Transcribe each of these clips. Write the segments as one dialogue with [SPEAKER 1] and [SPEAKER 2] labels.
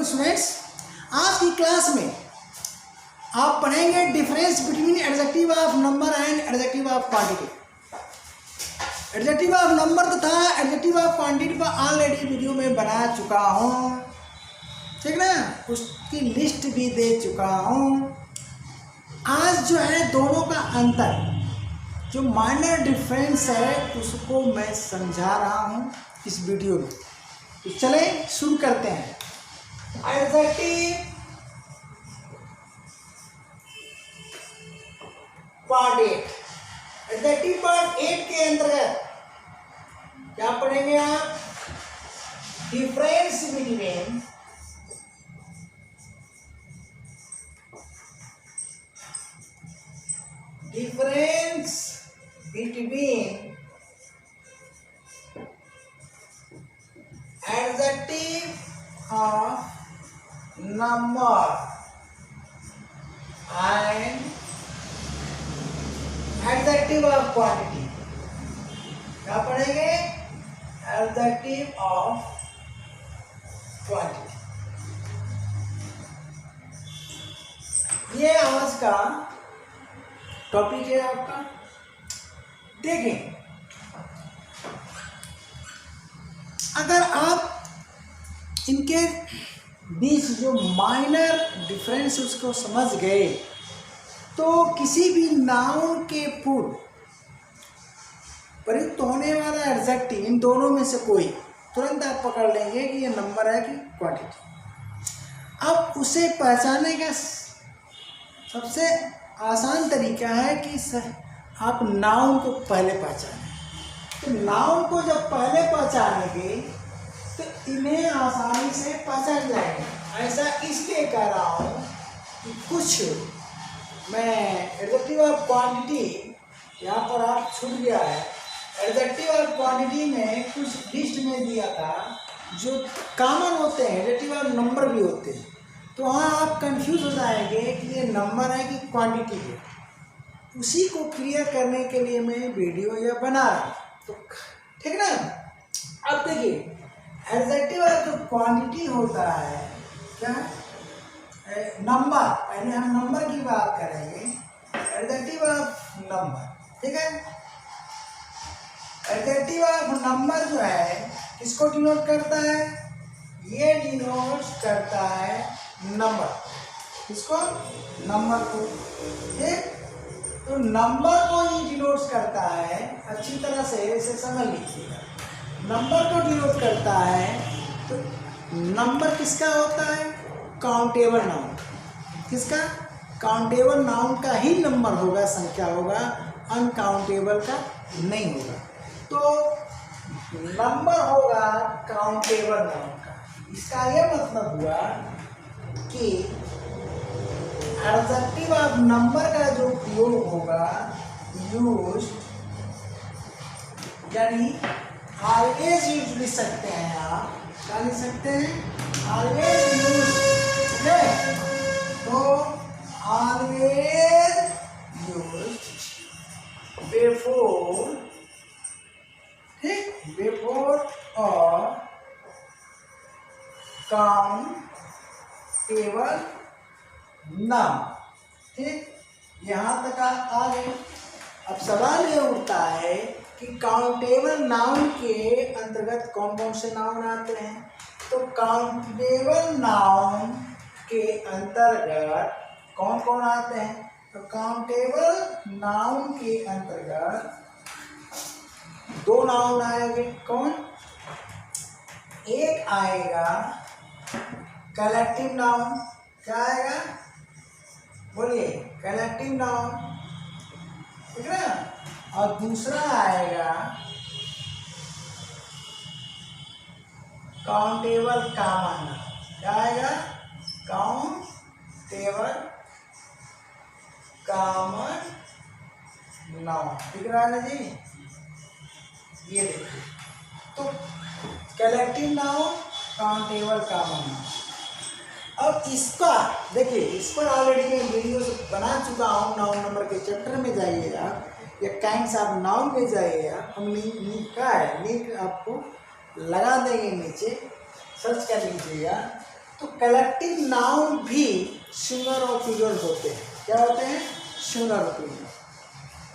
[SPEAKER 1] Afternoon students. आज की class में आप पढ़ेंगे difference between adjective of number and adjective of quantity. Adjective of number तथा एडजेक्टिव ऑफ क्वांटिटी पर ऑलरेडी वीडियो में बना चुका हूँ, ठीक ना, उसकी लिस्ट भी दे चुका हूँ। आज जो है दोनों का अंतर, जो माइनर डिफरेंस है, उसको मैं समझा रहा हूँ इस वीडियो में। तो चले शुरू करते हैं। एडजेक्टिव पार्ट 8, एडजेक्टिव पार्ट 8 के अंतर्गत क्या पढ़ेंगे आप? Difference between adjective of number and adjective of quantity। क्या पढ़ेंगे? adjective of quantity। ये आज का टॉपिक है आपका। देखें, अगर आप इनके बीच जो माइनर डिफरेंस उसको समझ गए तो किसी भी नाउन के पूर्व प्रयुक्त होने वाला एडजेक्टिव, इन दोनों में से कोई तुरंत आप पकड़ लेंगे कि ये नंबर है कि क्वांटिटी। अब उसे पहचानने का सबसे आसान तरीका है कि आप नाउन को पहले पहचानें। तो नाउन को जब पहले पहचानेंगे तो इन्हें आसानी से पहचान जाएंगे। ऐसा इसलिए कह रहा हूँ कि कुछ मैं एडजेक्टिव ऑफ क्वांटिटी, यहाँ पर आप छूट गया है, एडजेक्टिव ऑफ क्वांटिटी में कुछ लिस्ट में दिया था जो कॉमन होते हैं, एडजेक्टिव ऑफ नंबर भी होते हैं। तो वहाँ आप कंफ्यूज हो जाएंगे कि ये नंबर है कि क्वांटिटी है। उसी को क्लियर करने के लिए मैं वीडियो यह बना रहा हूँ, तो ठीक ना। अब देखिए, एडजेक्टिव ऑफ जो क्वांटिटी होता है क्या, नंबर, पहले हम नंबर की बात करेंगे। एडजेक्टिव ऑफ नंबर, ठीक है। एडजेक्टिव ऑफ नंबर जो है किसको डिनोट करता है? ये डिनोट करता है नंबर, किसको? नंबर को, ठीक। तो नंबर को ही डिनोट करता है, अच्छी तरह से इसे समझ लीजिएगा। नंबर को डिनोट करता है, तो नंबर किसका होता है? Countable noun. किसका? काउंटेबल नाउन का ही नंबर होगा, संख्या होगा, अनकाउंटेबल का नहीं होगा। तो नंबर होगा काउंटेबल नाउन का। इसका यह मतलब हुआ कि एडजेक्टिव ऑफ नंबर का जो उपयोग होगा, यूज, यानी ऑलवेज यूज लिख सकते हैं आप। क्या लिख सकते हैं? ऑलवेज यूज, तो ऑलवेज यूज बिफोर, ठीक, बिफोर और काउंटेबल नाउन, ठीक। यहाँ तक आ गए। अब सवाल ये उठता है कि काउंटेबल नाउन के अंतर्गत कौन कौन से नाउन आते हैं? तो काउंटेबल नाउन के अंतर्गत कौन कौन आते हैं? तो काउंटेबल नाउन के अंतर्गत दो नाउन आएंगे। कौन? एक आएगा कलेक्टिव नाउन। क्या आएगा? बोलिए, कलेक्टिव नाउन, ठीक है ना। और दूसरा आएगा काउंटेबल कॉमन नाउन। क्या आएगा? काउंटेबल कॉमन नाउन, दिख रहा है ना जी? ये देखिए, तो collective noun, countable common noun. अब इसका देखिए, इस पर ऑलरेडी मैं वीडियो बना चुका हूँ। नाउन नंबर के चैप्टर में जाइएगा या काइंड्स ऑफ नाउन में जाइएगा, हम लिंक का है, लिंक आपको लगा देंगे नीचे, सर्च कर लीजिएगा। तो कलेक्टिव नाउन भी सिंगुलर और प्लूरल होते हैं। क्या होते हैं? सिंगुलर और प्लूरल।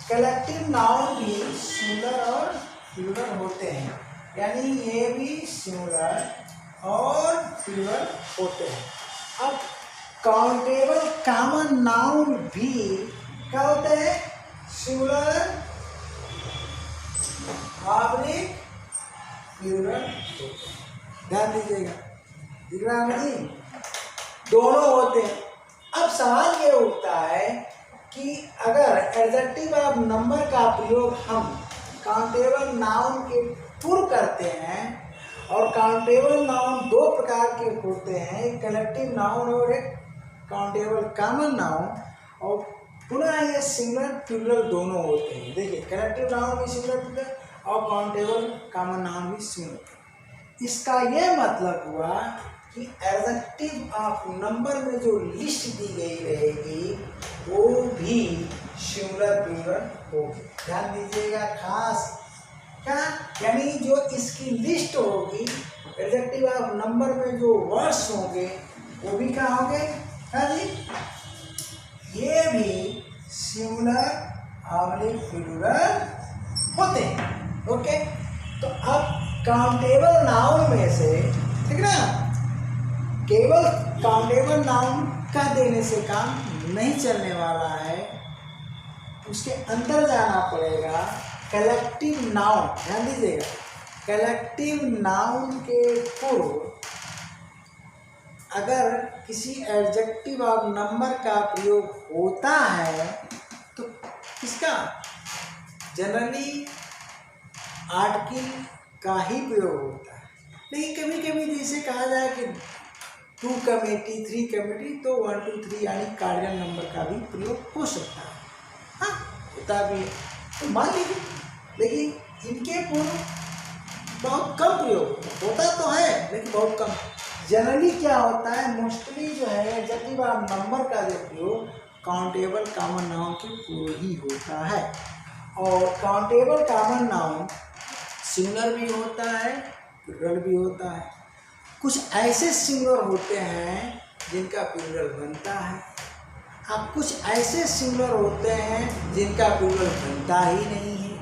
[SPEAKER 1] कलेक्टिव नाउन भी सिंगुलर और प्लूरल होते हैं, यानी ये भी सिंगुलर और प्लूरल होते हैं। अब काउंटेबल कॉमन नाउन भी क्या होते हैं? सिंगुलर ऑब्लिक प्लूरल होते हैं। ध्यान दीजिएगा, दिख रहा है जी, दोनों होते हैं। अब सवाल ये उठता है कि अगर एडजेक्टिव ऑफ नंबर का प्रयोग हम काउंटेबल नाउन के पूर्व करते हैं, और काउंटेबल नाउन दो प्रकार के होते हैं, एक कलेक्टिव नाउन और एक काउंटेबल कॉमन नाउन, और पुनः ये सिंगुलर प्लूरल दोनों होते हैं। देखिए, कलेक्टिव नाउन भी सिंगुलर प्लूरल और काउंटेबल कॉमन नाउन भी सिंगुलर। इसका ये मतलब हुआ कि एडजेक्टिव ऑफ नंबर में जो लिस्ट दी गई रहेगी वो भी सिंगुलर प्लूरल होगी। ध्यान दीजिएगा खास, क्या यानी जो इसकी लिस्ट होगी एडजेक्टिव ऑफ नंबर में जो वर्ड्स होंगे वो भी क्या होंगे? हाँ जी, ये भी सिंगुलर ऑब्लिक प्लूरल होते हैं। ओके, तो अब काउंटेबल नाउन में से, ठीक ना, केवल काउंटेबल नाउन का देने से काम नहीं चलने वाला है, उसके अंदर जाना पड़ेगा कलेक्टिव नाउन। ध्यान दीजिएगा, कलेक्टिव नाउन के पूर्व अगर किसी एडजेक्टिव ऑफ नंबर का प्रयोग होता है तो किसका? जनरली आर्टिकल का ही प्रयोग होता है, लेकिन कभी कभी जैसे कहा जाए कि 2 कमेटी 3 कमेटी, तो 1 2 3 यानी कार्डिनल नंबर का भी प्रयोग हो सकता है। हाँ, होता भी है, तो मान लीजिए, लेकिन इनके पूर्व बहुत कम प्रयोग होता तो है, लेकिन बहुत कम। जनरली क्या होता है, मोस्टली जो है एडजेक्टिव ऑफ नंबर का जो प्रयोग काउंटेबल कॉमन नाउन के पूर्व ही होता है। और काउंटेबल कॉमन नाउन सिंगुलर भी होता है, प्लूरल भी होता है। कुछ ऐसे सिंगुलर होते हैं जिनका प्लूरल बनता है, अब कुछ ऐसे सिंगुलर होते हैं जिनका प्लूरल बनता ही नहीं है,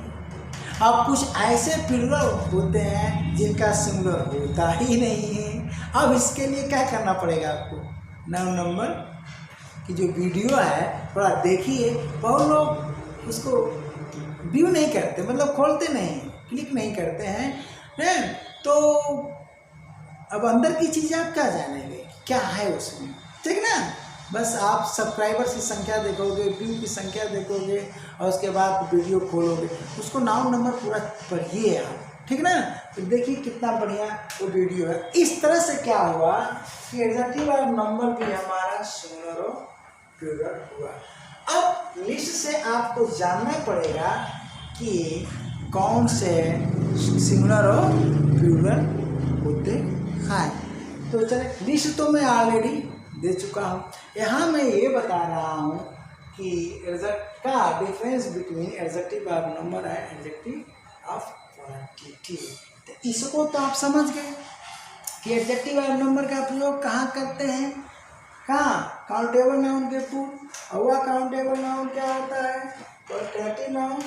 [SPEAKER 1] अब कुछ ऐसे प्लूरल होते हैं जिनका सिंगुलर होता ही नहीं है। अब इसके लिए क्या करना पड़ेगा आपको? 9 नंबर की जो वीडियो है थोड़ा देखिए। बहुत लोग उसको व्यू नहीं करते, मतलब खोलते नहीं, क्लिक नहीं करते हैं, तो अब अंदर की चीज़ आप क्या जानेंगे, क्या है उसमें, ठीक ना। बस आप सब्सक्राइबर की संख्या देखोगे, व्यू की संख्या देखोगे, और उसके बाद वीडियो खोलोगे, उसको 9 नंबर पूरा पढ़िए आप, ठीक ना। तो देखिए कितना बढ़िया वो वीडियो है। इस तरह से क्या हुआ कि एडजेक्टिव ऑफ नंबर भी हमारा सिंगुलर और प्लूरल हुआ। अब लिस्ट से आपको जानना पड़ेगा कि कौन से सिंगुलर और प्लूरल होते हैं। तो चलिए, लिस्ट तो मैं ऑलरेडी दे चुका हूँ। यहाँ मैं ये बता रहा हूँ कि एडजेक्टिव का difference between adjective of number and adjective of quantity. तो इसको तो आप समझ गए कि एडजेक्टिव ऑफ नंबर का प्रयोग कहाँ करते हैं, कहाँ? काउंटेबल नाउन के पूर्व। और वह काउंटेबल नाउन क्या होता है? कलेक्टिव नाउन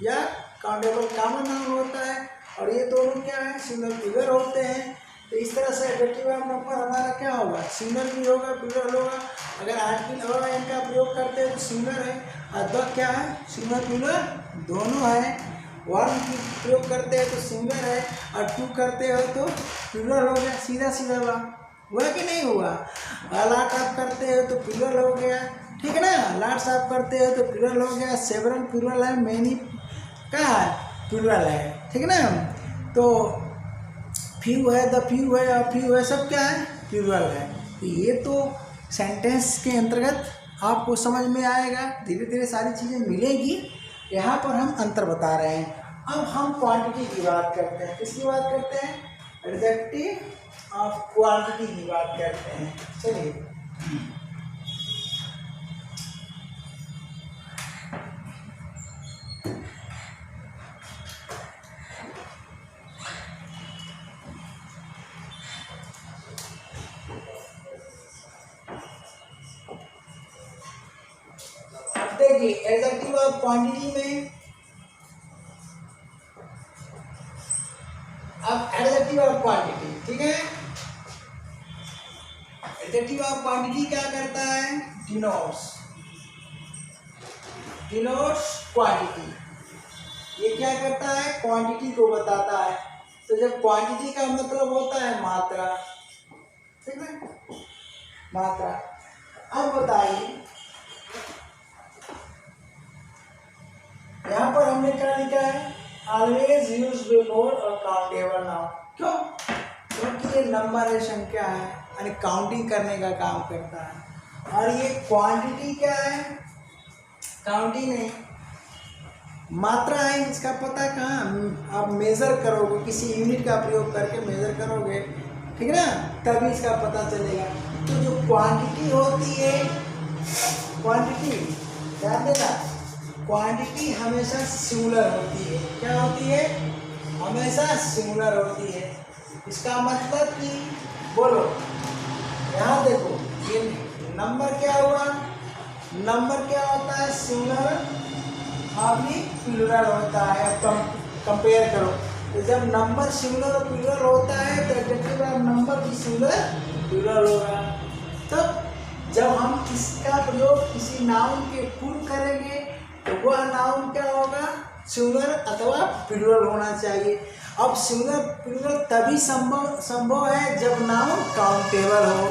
[SPEAKER 1] या काउंटेबल कॉमन नाउन होता है, और ये दोनों क्या है? सिंगुलर प्लूरल होते हैं। तो इस तरह से एडजेक्टिव ऑफ नंबर हमारा क्या होगा? सिंगुलर भी होगा, प्लूरल होगा। अगर आर्टिकल और इनका प्रयोग करते हैं तो सिंगुलर है, और क्या है? सिंगुलर प्लूरल दोनों है। 1 की प्रयोग करते हैं तो सिंगुलर है, और 2 करते हो तो प्लूरल हो गया। सीधा सीधा हुआ कि नहीं हुआ? लॉट आप करते हो तो प्लूरल हो गया, ठीक है ना। लॉट्स आप करते हो तो प्लूरल हो गया। सेवरल प्लूरल है, मेनी क्या है? प्लूरल है, ठीक है ना। तो फ्यू है, द फ्यू है, और फ्यू है, सब क्या है? प्लूरल है। तो ये तो सेंटेंस के अंतर्गत आपको समझ में आएगा, धीरे धीरे सारी चीज़ें मिलेगी। यहाँ पर हम अंतर बता रहे हैं। अब हम क्वांटिटी की बात करते हैं। किसकी बात करते हैं? एडजेक्टिव ऑफ क्वांटिटी की बात करते हैं। चलिए, देखिए एडजेक्टिव ऑफ क्वांटिटी में, अब एडजेक्टिव ऑफ क्वांटिटी, ठीक है, एडजेक्टिव ऑफ क्वांटिटी क्या करता है, डिनोट्स क्वांटिटी। ये क्या करता है, क्वांटिटी को बताता है। तो जब क्वांटिटी का मतलब होता है मात्रा, ठीक है, मात्रा। अब बताइए यहाँ पर हमने क्या लिखा है, ऑलवेज यूज बिफोर और काउंटेबल नाउन। क्यों? क्योंकि ये नंबर है, संख्या है, यानी काउंटिंग करने का काम करता है। और ये क्वांटिटी क्या है, काउंटिंग नहीं, मात्रा है। इसका पता कहाँ, आप मेजर करोगे, किसी यूनिट का प्रयोग करके मेजर करोगे, ठीक है ना, तभी इसका पता चलेगा। तो जो क्वांटिटी होती है, क्वांटिटी ध्यान देना, क्वांटिटी हमेशा सिंगुलर होती है। क्या होती है, हमेशा सिंगुलर होती है। इसका मतलब कि बोलो, यहाँ देखो ये नंबर क्या हुआ, नंबर क्या होता है, सिंगुलर अभी प्लूरल होता है। कंपेयर करो, तो जब नंबर सिंगुलर और प्लूरल होता है तो एडजेक्टिव ऑफ नंबर भी सिंगुलर प्लूरल होगा। तब जब हम इसका प्रयोग किसी नाउन के पूर्व करेंगे तो वह नाउन क्या होगा, सिंगुलर अथवा प्लूरल होना चाहिए। अब सिंगुलर प्लूरल तभी संभव है जब नाउन काउंटेबल हो,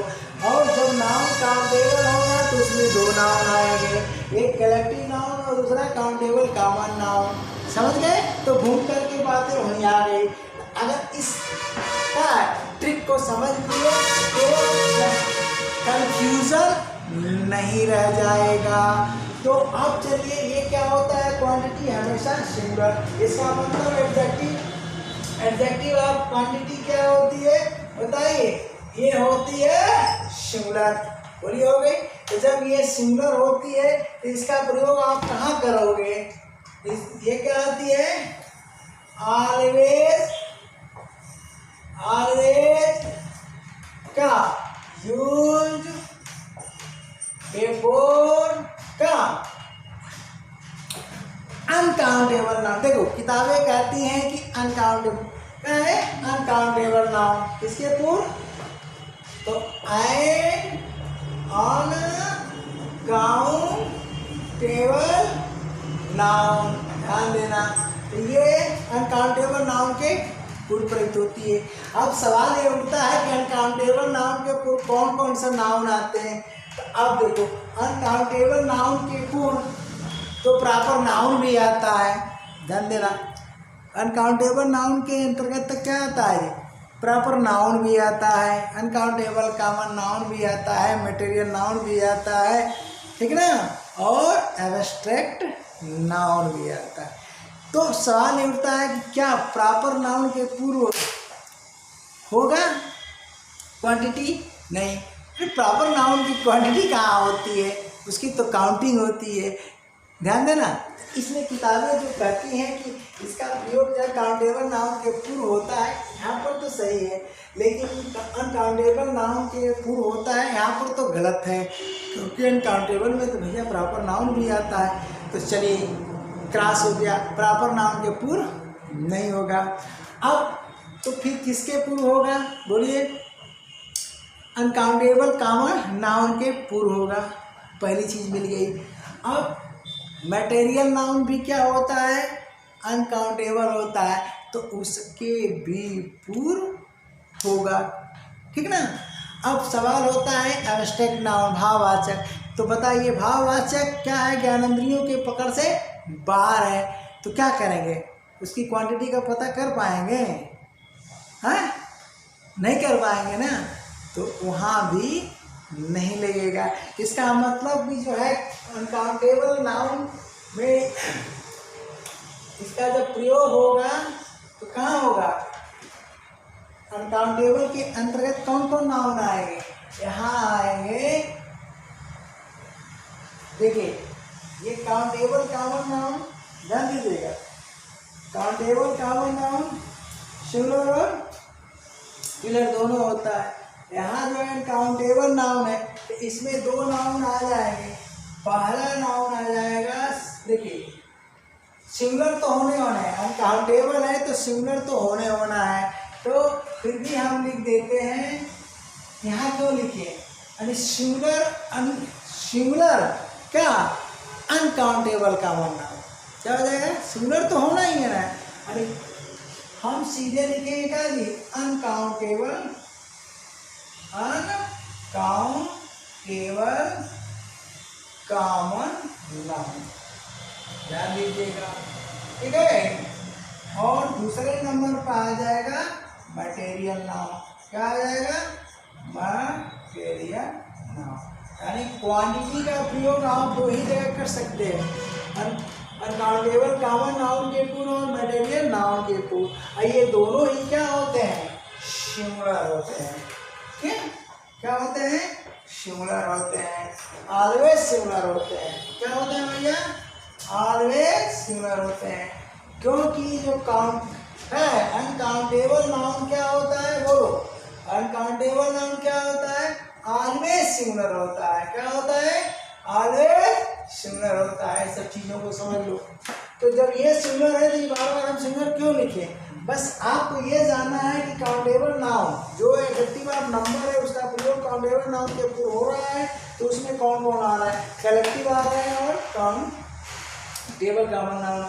[SPEAKER 1] और जब नाउन काउंटेबल होगा तो उसमें दो नाउन आएंगे, एक कलेक्टिव नाउन और दूसरा काउंटेबल कॉमन नाउन। समझ गए? तो घूम करके बातें वहीं आ गई। अगर इस ट्रिक को समझ लिए तो कंफ्यूजन नहीं रह जाएगा। तो अब चलिए, ये क्या होता है, क्वांटिटी हमेशा सिंगुलर। इसका मतलब एडजेक्टिव ऑफ क्वांटिटी क्या होती है, बताइए, ये होती है सिंगुलर। बोलिए, हो गई? तो जब ये सिंगुलर होती है तो इसका प्रयोग आप कहाँ करोगे, ये क्या होती है, ऑलवेज का यूज बिफोर का अनकाउंटेबल नाउन। देखो किताबें कहती हैं कि अनकाउंटेबल, क्या है, अनकाउंटेबल नाउन, किसके पूर्व, तो एन ऑन काउंटेबल नाउन, ध्यान देना। तो ये अनकाउंटेबल नाउन के पूर्व प्रयुक्त होती है। अब सवाल ये उठता है कि अनकाउंटेबल नाउन के पूर्व कौन कौन सा नाउन आते हैं। तो अब देखो, अनकाउंटेबल नाउन के पूर्व तो प्रॉपर नाउन भी आता है, ध्यान देना। अनकाउंटेबल नाउन के अंतर्गत तक क्या आता है, प्रॉपर नाउन भी आता है, अनकाउंटेबल कॉमन नाउन भी आता है, मटेरियल नाउन भी आता है, ठीक ना, और एब्स्ट्रैक्ट नाउन भी आता है। तो सवाल ये उठता है कि क्या प्रॉपर नाउन के पूर्व होगा क्वांटिटी? नहीं। फिर प्रॉपर नाउन की क्वांटिटी कहाँ होती है, उसकी तो काउंटिंग होती है, ध्यान देना। इसमें किताबें जो कहती हैं कि इसका प्रयोग जब काउंटेबल नाउन के पूर्व होता है, यहाँ पर तो सही है, लेकिन अनकाउंटेबल नाउन के पूर्व होता है, यहाँ पर तो गलत है, क्योंकि अनकाउंटेबल में तो भैया प्रॉपर नाउन भी आता है। तो चलिए, क्रॉस हो गया, प्रॉपर नाउन के पूर्व नहीं होगा। अब तो फिर किसके पूर्व होगा, बोलिए, अनकाउंटेबल कॉमन नाउन के पूर्व होगा। पहली चीज़ मिल गई। अब मटेरियल नाउन भी क्या होता है, अनकाउंटेबल होता है, तो उसके भी पूर्व होगा, ठीक ना। अब सवाल होता है एब्स्ट्रैक्ट नाउन, भाववाचक। तो बताइए, भाववाचक क्या है, ज्ञानेंद्रियों के पकड़ से बाहर है, तो क्या करेंगे, उसकी क्वांटिटी का पता कर पाएंगे, हैं? नहीं कर पाएंगे ना, तो वहाँ भी नहीं लगेगा। इसका मतलब भी जो है, अनकाउंटेबल नाउन में इसका जब प्रयोग होगा तो कहाँ होगा, अनकाउंटेबल के अंतर्गत कौन कौन नाउन आएंगे, यहाँ आएंगे। देखिए, ये काउंटेबल कॉमन नाउन, ध्यान दीजिएगा, काउंटेबल कॉमन नाउन सिंगुलर और प्लूरल दोनों होता है। यहाँ जो है काउंटेबल नाउन है, तो इसमें दो नाउन आ जाएंगे, पहला नाउन आ जाएगा, देखिए सिंगुलर तो होने होना है, अनकाउंटेबल है तो सिंगुलर तो होने होना है, तो फिर भी हम लिख देते हैं, यहाँ क्यों लिखे, यानी सिंगुलर क्या, अनकाउंटेबल कॉमन नाउन क्या हो जाएगा, सिंगुलर तो होना ही है ना, अरे हम सीधे लिखेंगे क्या जी, अनकाउंटेबल कॉमन नाउन, ध्यान दीजिएगा, ठीक है। और दूसरे नंबर पर आ जाएगा मटेरियल नाउन, क्या आ जाएगा, मटेरियल नाउन, यानी क्वांटिटी का प्रयोग आप दो ही जगह कर सकते हैं, अनकाउंटेबल कॉमन नाउन के पूर्व और मटेरियल नाउन के पूर्व, ये दोनों ही क्या होते हैं, सिंगुलर होते हैं, क्या होते हैं, सिंगुलर होते हैं, ऑलवेज सिंगुलर होते हैं, क्या होते हैं भैया, ऑलवेज सिंगुलर होते हैं, क्योंकि जो काउंट है, अनकाउंटेबल नाउन क्या होता है, बोलो, अनकाउंटेबल नाउन क्या होता है, ऑलवेज सिंगुलर होता है, क्या होता है, ऑलवेज सिंगुलर होता है, सब चीजों को समझ लो। तो जब ये सिंगुलर है तो बार बार हम सिंगुलर क्यों लिखें, बस आपको ये जानना है कि काउंटेबल नाउन जो एडजेक्टिव ऑफ नंबर है उसका प्रयोग काउंटेबल नाउन के ऊपर हो रहा है, तो उसमें कौन कौन आ रहा है, कलेक्टिव आ रहा है और काउंटेबल कॉमन नाउन।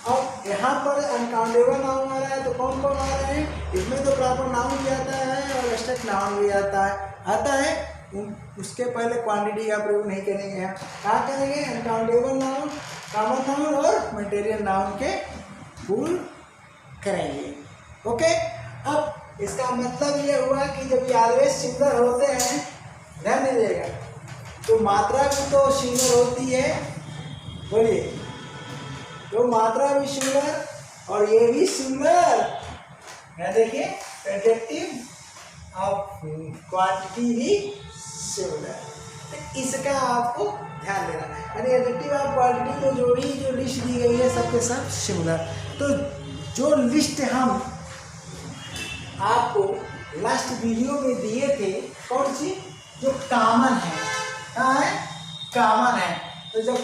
[SPEAKER 1] अब यहाँ पर अनकाउंटेबल नाउन आ रहा है तो कौन कौन आ रहे हैं, इसमें तो प्रॉपर नाउन भी आता है और एब्स्ट्रैक्ट नाउन भी आता है, उसके पहले क्वांटिटी का प्रयोग नहीं करेंगे, हम क्या करेंगे, अनकाउंटेबल नाउन, कॉमन नाउन और मटेरियल नाउन के फुल करेंगे, ओके। अब इसका मतलब ये हुआ कि जब ये ऑलवेज सिंगुलर होते हैं, ध्यान दीजिएगा, तो मात्रा भी तो सिंगुलर होती है, बोलिए, तो मात्रा भी सिंगुलर और ये भी सिंगुलर, यहाँ देखिए एडजेक्टिव ऑफ क्वांटिटी भी सिंगुलर, तो इसका आपको ध्यान देना है, यानी एडजेक्टिव ऑफ क्वांटिटी तो जो लिस्ट दी गई है सबके सब सिंगुलर। तो जो लिस्ट हम आपको लास्ट वीडियो में दिए थे, कौन सी, जो कॉमन है, क्या है, कॉमन है, तो जब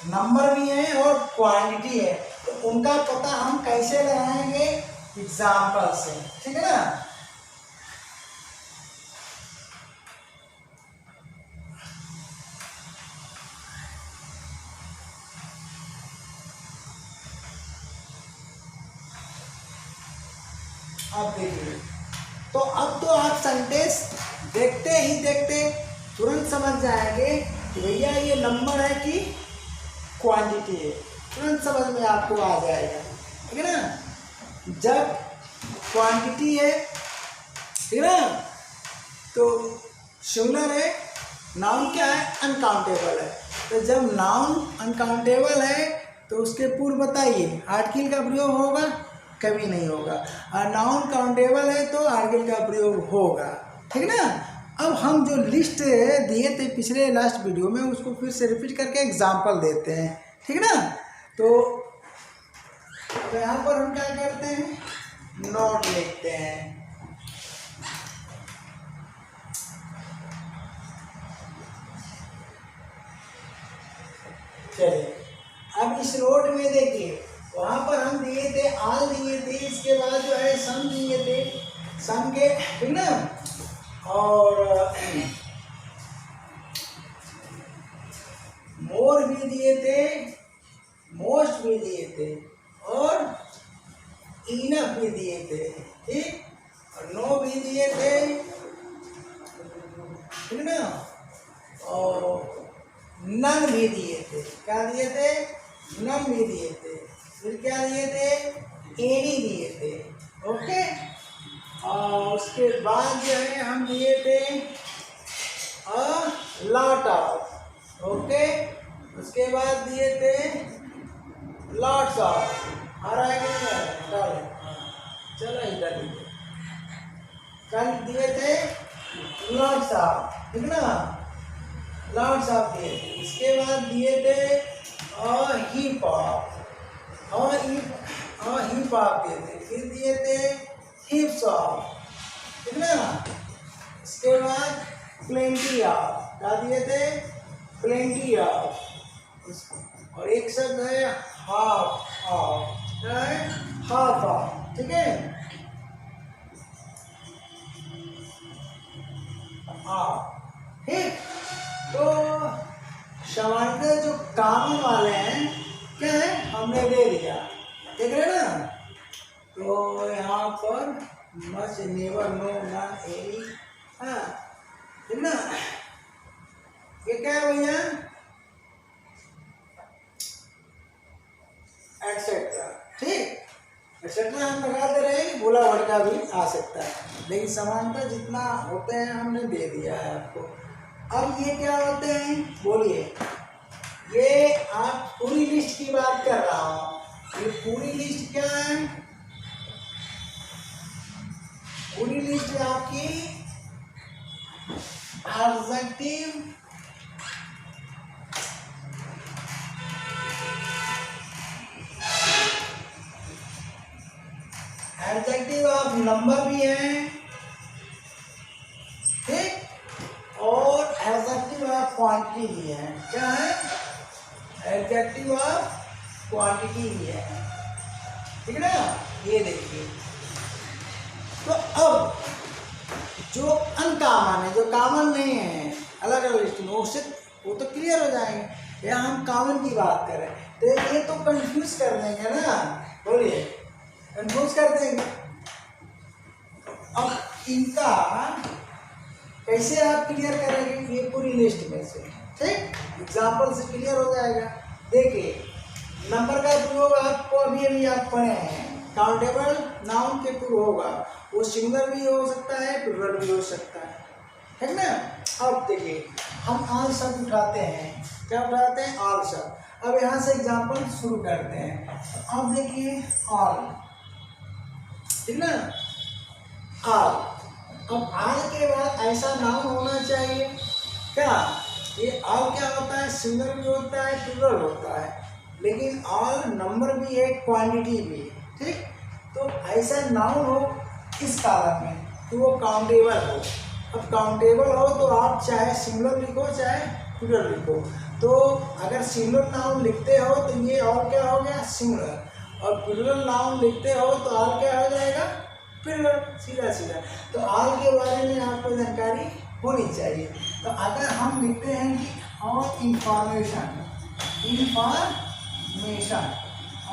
[SPEAKER 1] नंबर भी है और क्वांटिटी है तो उनका पता हम कैसे लगाएंगे, एग्जाम्पल से, ठीक है ना। अब देखिए, तो अब तो आप सेंटेंस देखते ही देखते तुरंत समझ जाएंगे कि भैया ये नंबर है कि क्वांटिटी है, तुरंत समझ में आपको आ जाएगा, ठीक है ना। जब क्वांटिटी है, ठीक है ना, तो सिंगुलर है, नाउन क्या है, अनकाउंटेबल है, तो जब नाउन अनकाउंटेबल है तो उसके पूर्व बताइए आर्टिकल का प्रयोग होगा, कभी नहीं होगा, और नाउन काउंटेबल है तो आर्टिकल का प्रयोग होगा, ठीक है ना। अब हम जो लिस्ट दिए थे पिछले लास्ट वीडियो में उसको फिर से रिपीट करके एग्जांपल देते हैं, ठीक है ना। तो यहाँ पर हम क्या करते हैं, नोट लिखते हैं, चलिए अब इस नोट में देखिए, वहाँ पर हम दिए थे आल दिए थे, इसके बाद जो है सम दिए थे, सम के, ठीक ना, और मोर भी दिए थे, मोस्ट भी दिए थे और इनफ भी दिए थे, ठीक, और नो भी दिए थे, ठीक ना, और नन भी दिए थे, क्या दिए थे, नन भी दिए थे, फिर क्या दिए थे, एनी दिए थे, ओके। और उसके बाद जो है हम दिए थे अ लॉट ऑफ, ओके। उसके बाद दिए थे लॉट्स ऑफ, आ रहा है कि नहीं आ रहा है, चलो इधर लीजिए, कल दिए थे लॉट्स ऑफ, ठीक ना, लॉट्स ऑफ दिए थे। इसके बाद दिए थे हीप ऑफ, हीप ऑफ दिए थे, फिर दिए थे हीप्स ऑफ, ठीक ना। इसके बाद प्लेंटी ऑफ, क्या दिए थे, प्लेंटी ऑफ, और एक शब्द है हाफ ऑफ, क्या है हाफ ऑफ, ठीक है हाफ, ठीक। तो सामान्यतः जो कॉमन वाले हैं क्या है हमने दे दिया, देख रहे ना। तो यहाँ पर मच नेवर नो ना एनी, हाँ ठीक ना। ये क्या है भैया एटसेट्रा, ठीक। एटसेट्रा हम लगा दे रहे हैं, बोला वर्ड का भी आ सकता है, लेकिन समानता जितना होते हैं हमने दे दिया है आपको। अब ये क्या होते हैं बोलिए, ये आप पूरी लिस्ट की बात कर रहा हूँ, ये पूरी लिस्ट क्या है, पूरी लिस्ट आपकी एडजेक्टिव एडजेक्टिव ऑफ नंबर भी है, ठीक, और एडजेक्टिव ऑफ क्वांटिटी भी है, क्या है एडजेक्टिव ऑफ क्वांटिटी भी है, ठीक है ना। ये देखिए, तो अब जो अनकॉमन है, जो कॉमन नहीं है अलग अलग लिस्ट में, उससे वो तो क्लियर हो जाएंगे। या हम कॉमन की बात करें तो ये तो कंफ्यूज कर देंगे ना, बोलिए कंफ्यूज कर देंगे। अब इनका कैसे आप क्लियर करेंगे, ये पूरी लिस्ट में से, ठीक, एग्जाम्पल से क्लियर हो जाएगा। देखिए नंबर का प्रयोग आपको अभी अभी आप पढ़े हैं, काउंटेबल नाउन के प्रयोग होगा, वो सिंगुलर भी हो सकता है प्लूरल भी हो सकता है ना। अब देखिए हम ऑल शब्द उठाते हैं, क्या उठाते हैं ऑल शब्द। अब यहाँ से एग्जाम्पल शुरू करते हैं। अब देखिए ऑल, ठीक ना ऑल। अब ऑल के बाद ऐसा नाउन होना चाहिए क्या, ये ऑल क्या होता है सिंगुलर भी होता है प्लूरल होता है, लेकिन ऑल नंबर भी है क्वांटिटी भी है, ठीक। तो ऐसा नाउन हो इस कालम में कि वो काउंटेबल हो। अब काउंटेबल हो तो आप चाहे सिंगुलर लिखो चाहे प्लूरल लिखो, तो अगर सिंगुलर नाउन लिखते हो तो ये और क्या हो गया सिंगुलर, और प्लूरल नाउन लिखते हो तो ऑल क्या हो जाएगा प्लूरल, सीधा सीधा। तो ऑल के बारे में आपको जानकारी होनी चाहिए। तो अगर हम लिखते हैं कि और इंफॉर्मेशन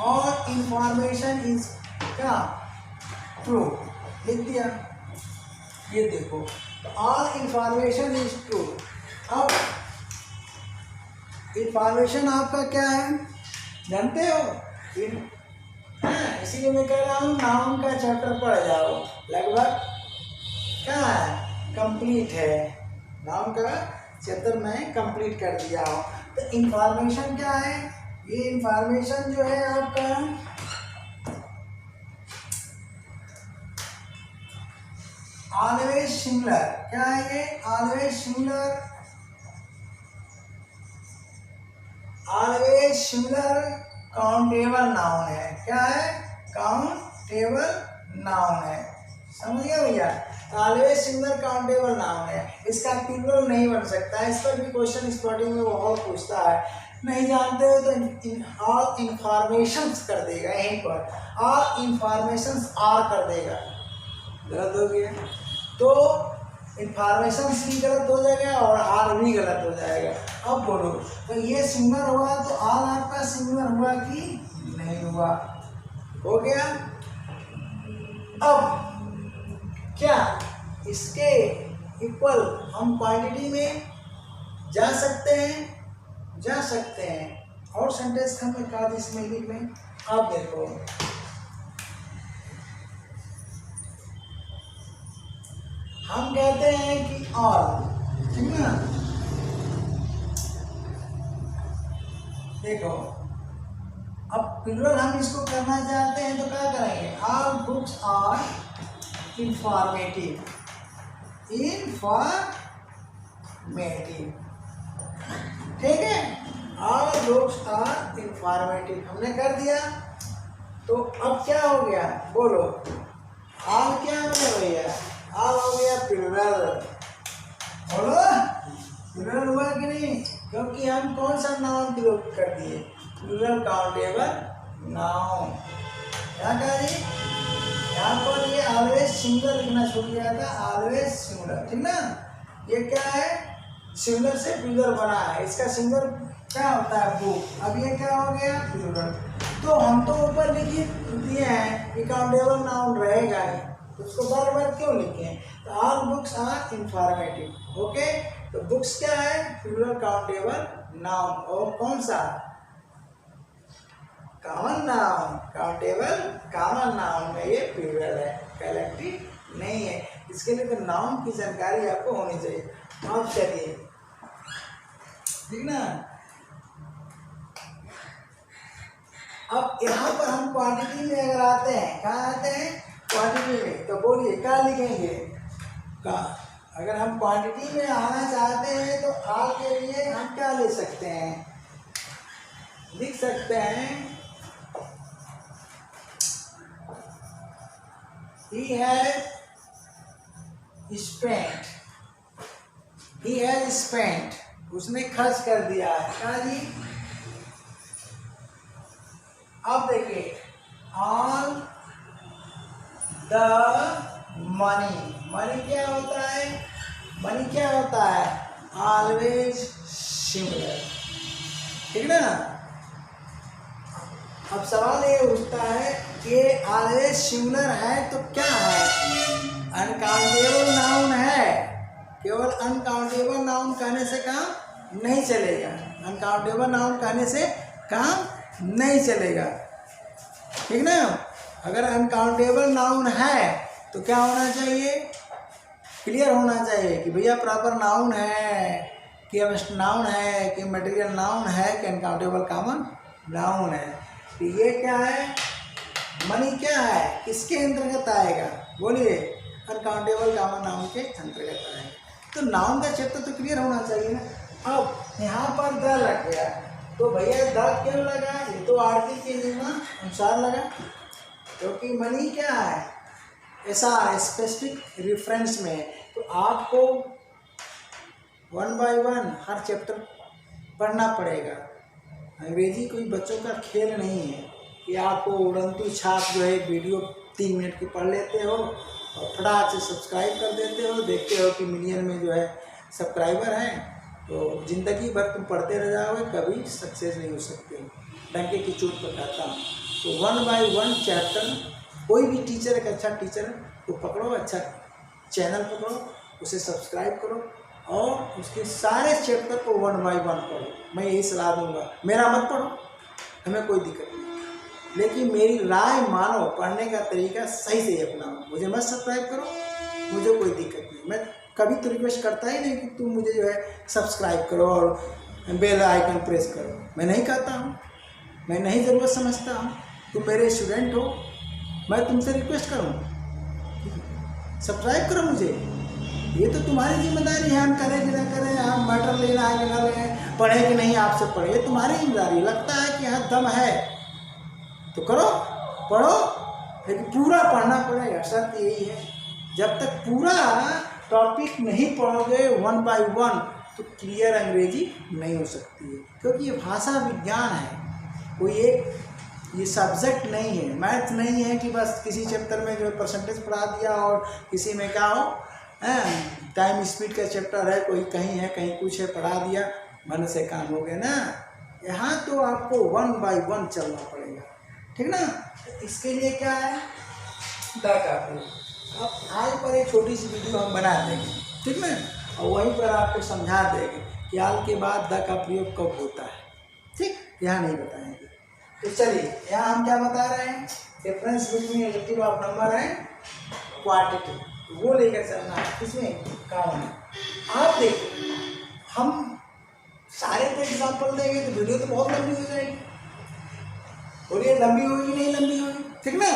[SPEAKER 1] और इंफॉर्मेशन इज क्या ट्रू, लिख दिया, ये देखो ऑल इंफॉर्मेशन इज ट्रू। अब इंफॉर्मेशन आपका क्या है जानते हो, इसीलिए मैं कह रहा हूँ नाउन का चैप्टर पढ़ जाओ, लगभग क्या है कंप्लीट है, नाउन का चैप्टर मैं कंप्लीट कर दिया हूँ। तो इंफॉर्मेशन क्या है, ये इंफॉर्मेशन जो है आपका ऑलवेज सिंगुलर, क्या है ये ऑलवेज सिंगुलर काउंटेबल नाउन है, क्या है काउंटेबल नाउन है, समझ गया भैया। ऑलवेज सिंगुलर काउंटेबल नाउन है, इसका प्लूरल नहीं बन सकता है। इस पर भी क्वेश्चन स्टार्टिंग में बहुत पूछता है, नहीं जानते हो तो ऑल इंफॉर्मेशंस कर देगा, यहीं पर ऑल इंफॉर्मेशंस आर कर देगा, गलत हो गया। तो इंफॉर्मेशन भी गलत हो जाएगा और आर भी गलत हो जाएगा। अब बोलो तो ये सिंगुलर हुआ तो आल आपका सिंगुलर हुआ कि नहीं हुआ, हो गया। अब क्या इसके इक्वल हम क्वांटिटी में जा सकते हैं, और सेंटेंस हम एक आध इसमें लिख लें। अब देखो हम कहते हैं कि ऑल, ठीक ना, देखो अब प्लूरल हम इसको करना चाहते हैं तो क्या करेंगे, ऑल बुक्स आर इंफॉर्मेटिव, ठीक है, ऑल बुक्स आर इंफॉर्मेटिव हमने कर दिया। तो अब क्या हो गया बोलो, ऑल क्या हो गया भैया, ऑल हो गया प्लूरल, बोलो प्लूरल हुआ कि नहीं, क्योंकि हम कौन सा नाउन प्रयोग कर दिए, प्लूरल काउंटेबल नाउन। क्या कहा जी, यहाँ पर ये ऑलवेज सिंगुलर लिखना छूट गया था, ऑलवेज सिंगुलर, ठीक ना। ये क्या है, सिंगुलर से प्लूरल बना है, इसका सिंगुलर क्या होता है बुक, अब ये क्या हो गया प्लूरल। तो हम तो ऊपर लिख दिए हैं कि काउंटेबल नाउन रहेगा ही, तो उसको बार बार क्यों लिखे, तो all books are informative, okay. तो बुक्स क्या है, प्लूरल काउंटेबल नाउन, और कौन सा, common noun, countable common noun में ये प्लूरल है, कलेक्टिव नहीं है। इसके लिए तो नाउन की जानकारी आपको होनी चाहिए। अब चलिए, ठीक ना। अब यहाँ पर हम क्वांटिटी में अगर आते हैं, कहाँ आते हैं, क्वांटिटी में, तो बोलिए क्या लिखेंगे, का अगर हम क्वांटिटी में आना चाहते हैं तो आल के लिए हम क्या ले सकते हैं, लिख सकते हैं he has spent, उसने खर्च कर दिया है, क्या जी। अब देखिए, ऑल द मनी क्या होता है, मनी क्या होता है, ऑलवेज सिमिलर, ठीक ना। अब सवाल ये उठता है कि ऑलवेज सिमिलर है तो क्या है, अनकाउंटेबल नाउन है, केवल अनकाउंटेबल नाउन कहने से काम नहीं चलेगा, अनकाउंटेबल नाउन कहने से काम नहीं चलेगा, ठीक ना। अगर अनकाउंटेबल नाउन है तो क्या होना चाहिए, क्लियर होना चाहिए कि भैया प्रॉपर नाउन है कि अबस्ट नाउन है कि मटेरियल नाउन है कि अनकाउंटेबल कॉमन नाउन है। तो ये क्या है, मनी क्या है, किसके अंतर्गत आएगा, बोलिए, अनकाउंटेबल कॉमन नाउन के अंतर्गत आएगा। तो नाउन का चैप्टर तो क्लियर होना चाहिए ना। अब यहाँ पर द लग गया, तो भैया द क्यों लगा, ये तो आर्टिकल के नियम अनुसार लगा, क्योंकि मनी क्या है, ऐसा स्पेसिफिक रेफरेंस में। तो आपको 1 बाय 1 हर चैप्टर पढ़ना पड़ेगा। अंग्रेजी कोई बच्चों का खेल नहीं है कि आपको उड़ंतु छाप जो है वीडियो 3 मिनट की पढ़ लेते हो और फटाक से सब्सक्राइब कर देते हो, देखते हो कि मिलियन में जो है सब्सक्राइबर हैं, तो ज़िंदगी भर तुम पढ़ते रह जाओगे, कभी सक्सेस नहीं हो सकते। डंके की चोट पर कहता हूँ। तो 1 बाय 1 चैप्टर, कोई भी टीचर एक अच्छा टीचर है तो पकड़ो, अच्छा चैनल पकड़ो, उसे सब्सक्राइब करो और उसके सारे चैप्टर को 1 बाय 1 पढ़ो। मैं यही सलाह दूंगा, मेरा मत पढ़ो, हमें कोई दिक्कत नहीं, लेकिन मेरी राय मानो, पढ़ने का तरीका सही से अपनाओ। मुझे मत सब्सक्राइब करो, मुझे कोई दिक्कत नहीं, मैं कभी तो रिक्वेस्ट करता ही नहीं कि तुम मुझे जो है सब्सक्राइब करो और बेल आइकन प्रेस करो, मैं नहीं कहता हूँ, मैं नहीं ज़रूरत समझता हूँ। तुम मेरे स्टूडेंट हो, मैं तुमसे रिक्वेस्ट करूँ सब्सक्राइब करो मुझे, ये तो तुम्हारी जिम्मेदारी है, हम करें कि ना करें, हम मैटर लेना है कि ना लें, पढ़े कि नहीं आपसे पढ़े, ये तुम्हारी जिम्मेदारी। लगता है कि यहाँ दम है तो करो, पढ़ो, लेकिन पूरा पढ़ना पड़ेगा, शर्त यही है। जब तक पूरा टॉपिक नहीं पढ़ोगे 1 बाय 1 तो क्लियर अंग्रेजी नहीं हो सकती है, क्योंकि ये भाषा विज्ञान है, कोई एक ये सब्जेक्ट नहीं है, मैथ नहीं है कि बस किसी चैप्टर में जो परसेंटेज पढ़ा दिया और किसी में क्या हो, टाइम स्पीड का चैप्टर है, कोई कहीं है कहीं कुछ है, पढ़ा दिया, मन से काम हो गया ना। यहाँ तो आपको 1 बाय 1 चलना पड़ेगा, ठीक ना। इसके लिए क्या है, द का प्रयोग। अब आल पर एक छोटी सी वीडियो हम बना देंगे, ठीक ना, और वहीं पर आपको समझा देंगे कि आल के बाद द का प्रयोग कब होता है, ठीक, यहाँ नहीं बताएंगे। तो चलिए, यहाँ हम क्या बता रहे हैं, difference between relative of number and quantity, वो लेकर चलना है, इसमें काम है। आप देखिए, हम सारे पे एग्जाम्पल देंगे तो वीडियो तो बहुत लंबी हो जाएगी, बोलिए लंबी होगी नहीं लंबी होगी, ठीक ना।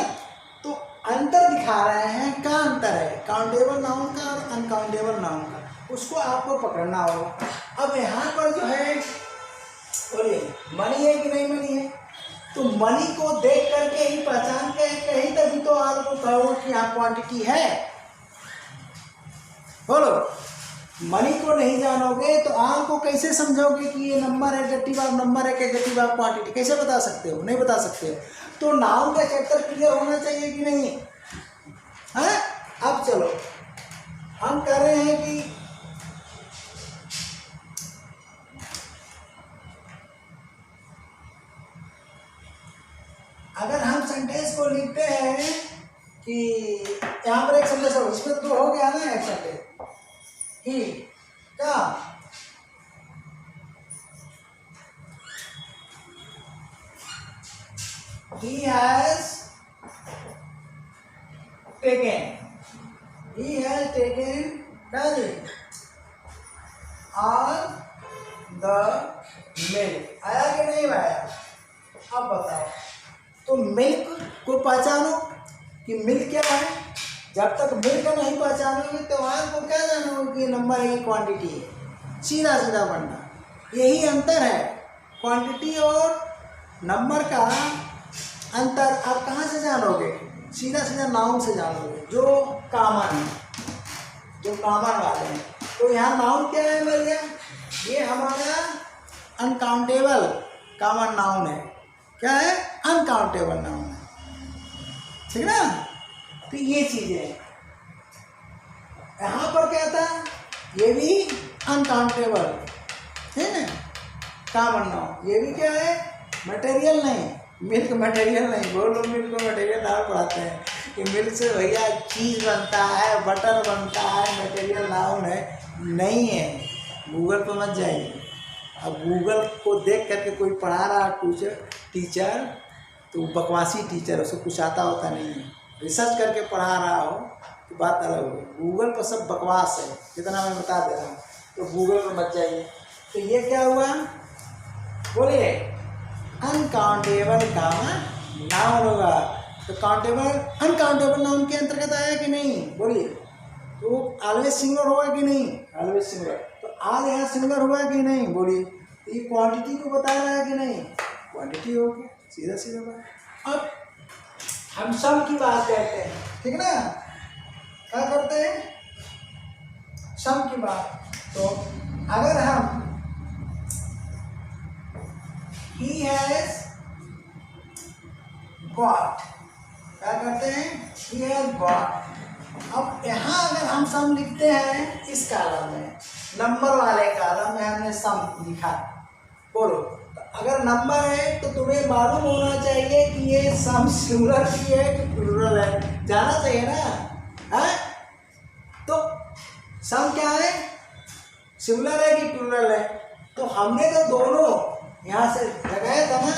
[SPEAKER 1] तो अंतर दिखा रहे हैं, क्या अंतर है काउंटेबल नाउन का और अनकाउंटेबल नाउन का, उसको आपको पकड़ना होगा। अब यहाँ पर जो है, बोलिए मनी है कि नहीं मनी है, तो मनी को देख करके ही पहचान के कहीं तभी तो आपको कहो कि यहाँ क्वांटिटी है, बोलो मनी को नहीं जानोगे तो आम को कैसे समझोगे कि ये नंबर है एडजेक्टिव वर्ब, नंबर है एडजेक्टिव वर्ब, क्वांटिटी कैसे बता सकते हो? नहीं बता सकते हो। तो नाउन का चैप्टर क्लियर होना चाहिए कि नहीं है? अब चलो हम कह रहे हैं कि अगर हम सेंटेंस को लिखते हैं कि यहाँ पर एक सेंटेंस हो, इसमें तो हो गया ना एक सेंटेंस ही क्या he has taken on the milk। आया कि नहीं आया? अब बताओ। तो मिल्क को पहचानो कि मिल्क क्या है। जब तक मिल्क नहीं पहचानोगे तो वहाँ को क्या जानोगे कि नंबर है, क्वांटिटी है। सीधा सीधा पढ़ना, यही अंतर है क्वांटिटी और नंबर का अंतर। आप कहाँ से जानोगे? सीधा सीधा नाउन से जानोगे, जो कॉमन है, जो कॉमन वाले हैं। तो यहाँ नाउन क्या है भैया? ये हमारा अनकाउंटेबल कॉमन नाउन है। क्या है? अनकाउंटेबल नाउन है, ठीक ना। तो ये चीजें है। यहाँ पर क्या था? ये भी अनकाउंटेबल है ना, कॉमन नाउन। ये भी क्या है? मटेरियल नहीं, मिल्क मटेरियल नहीं। बहुत लोग मिल्क को मटेरियल नाउन पढ़ाते हैं कि मिल्क से भैया चीज़ बनता है, बटर बनता है, मटेरियल नाउन है। नहीं है, गूगल पर मत जाइए। अब गूगल को देख करके कोई पढ़ा रहा टीचर तो बकवासी टीचर, उसको कुछ आता होता नहीं है। रिसर्च करके पढ़ा रहा हो तो बात अलग हो। गूगल पर सब बकवास है, जितना मैं बता दे रहा हूँ। तो गूगल पर मत जाइए। तो ये क्या हुआ बोलिए? अनकाउंटेबल कॉमन नाउन होगा। तो काउंटेबल अनकाउंटेबल नाउन के अंतर्गत आया कि नहीं बोलिए? तो ऑलवेज सिंगुलर होगा कि नहीं? Always singular. तो आज यहाँ सिंगुलर हुआ कि नहीं बोलिए? तो ये क्वांटिटी को बता रहा है कि नहीं? क्वांटिटी होगी, सीधा सीधा बात। अब हम सम की बात करते हैं, ठीक ना। क्या करते हैं? सम की बात। तो अगर हम he has got, क्या करते हैं? he has got। अब यहाँ अगर हम सम लिखते हैं इस कॉलम में, नंबर वाले कॉलम में हमने सम लिखा, बोलो। तो अगर नंबर है तो तुम्हें मालूम होना चाहिए कि ये सम सिंगुलर की है कि प्लूरल है, जाना चाहिए ना है? तो सम क्या है? सिंगुलर है कि प्लूरल है? तो हमने तो दोनों यहाँ से लगाया था ना,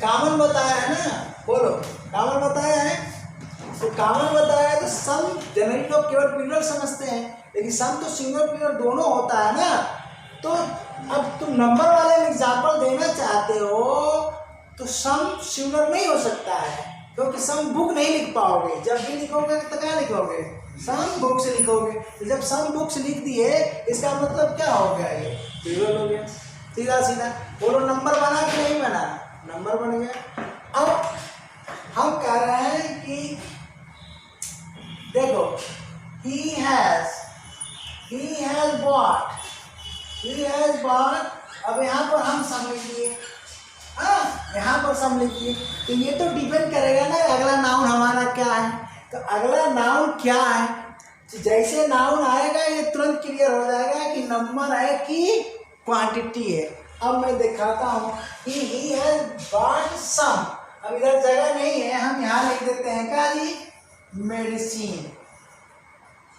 [SPEAKER 1] कॉमन बताया है ना, बोलो कॉमन बताया है। तो कॉमन बताया है तो सम जनरली लोग केवल प्लूरल समझते हैं, लेकिन सम तो सिंगुलर प्लूरल दोनों होता है ना। तो अब तुम नंबर वाले में एग्जाम्पल देना चाहते हो तो सम सिंगुलर नहीं हो सकता है, क्योंकि सम बुक नहीं लिख पाओगे। जब भी लिखोगे तो क्या लिखोगे? सम बुक से लिखोगे। तो जब सम बुक से लिख दिए इसका मतलब क्या हो गया? ये प्लूरल हो गया, सीधा सीधा। बोलो नंबर बना कि नहीं बना? नंबर बन गया। अब हम कह रहे हैं कि देखो he has bought। अब यहाँ पर हम सम लिखिए, हाँ यहाँ पर सम लिखिए। तो ये तो डिपेंड करेगा ना अगला नाउन हमारा क्या है। तो अगला नाउन क्या है? तो जैसे नाउन आएगा ये तुरंत क्लियर हो जाएगा कि नंबर है कि क्वांटिटी है। अब मैं दिखाता हूँ कि he has bought some। अब इधर जगह नहीं है, हम यहाँ लिख देते हैं क्या जी? मेडिसिन।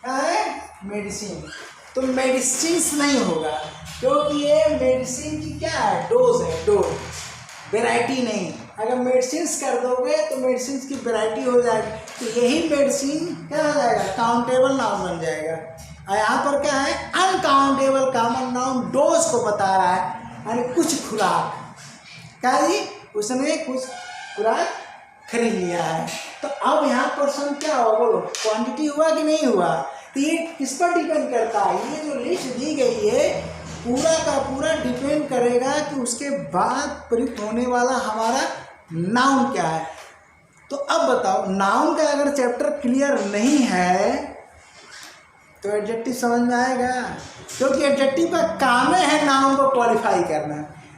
[SPEAKER 1] क्या है? मेडिसिन। तो मेडिसिन नहीं होगा, क्योंकि ये मेडिसिन की क्या है? डोज है, डोज, वेराइटी नहीं। अगर मेडिसिन कर दोगे तो मेडिसिन की वेराइटी हो जाएगी। तो यही मेडिसिन क्या हो जाएगा? काउंटेबल नाउन बन जाएगा। और यहाँ पर क्या है? अनकाउंटेबल कॉमन नाउन डोज को बता रहा है, यानी कुछ खुराक। क्या जी? उसने कुछ खुराक खरीद लिया है। तो अब यहाँ पर सम क्या हुआ बोलो? क्वांटिटी हुआ कि नहीं हुआ? तो ये किस पर डिपेंड करता है? ये जो लिस्ट दी गई है पूरा का पूरा डिपेंड करेगा कि उसके बाद प्रयुक्त होने वाला हमारा नाउन क्या है। तो अब बताओ, नाउन का अगर चैप्टर क्लियर नहीं है तो एडजेक्टिव समझ में आएगा, क्योंकि एडजेक्टिव का काम है नाउन को क्वालिफाई करना।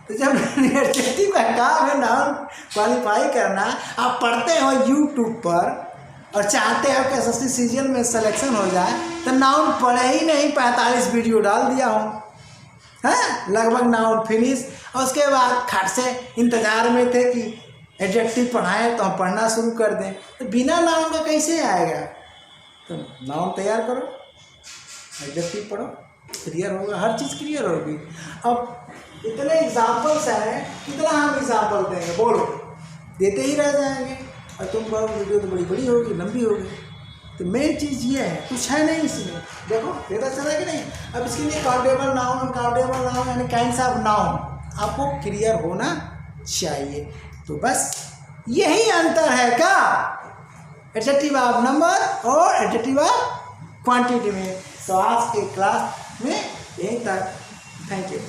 [SPEAKER 1] तो जब एडजेक्टिव का काम है नाउन क्वालिफाई करना, आप पढ़ते हो यूट्यूब पर और चाहते हो कि एसएससी सीजीएल में सिलेक्शन हो जाए, तो नाउन पढ़े ही नहीं 45 वीडियो डाल दिया हूँ, है लगभग नाउन फिनिश। और उसके बाद खट से इंतज़ार में थे कि एडजेक्टिव पढ़ाएं तो हम पढ़ना शुरू कर दें, तो बिना नाउन का कैसे आएगा। तो नाउन तैयार करो, एडजेक्टिव पढ़ो, क्लियर होगा, हर चीज़ क्लियर होगी। अब इतने एग्जाम्पल्स हैं, कितना हम एग्जाम्पल देंगे, बोलो, देते ही रह जाएंगे और तुम कहो वीडियो तो बड़ी बड़ी होगी, लंबी होगी। तो मेन चीज़ ये है, कुछ है नहीं इसमें, देखो पता चला कि नहीं। अब इसके लिए काउंटेबल नाउन, अनकाउंटेबल नाउन यानी काइंड्स ऑफ नाउन आपको क्लियर होना चाहिए। तो बस यही अंतर है क्या एडजेक्टिव ऑफ नंबर और एडजेक्टिव ऑफ क्वांटिटी में। तो आज के क्लास में यहीं तक, थैंक यू।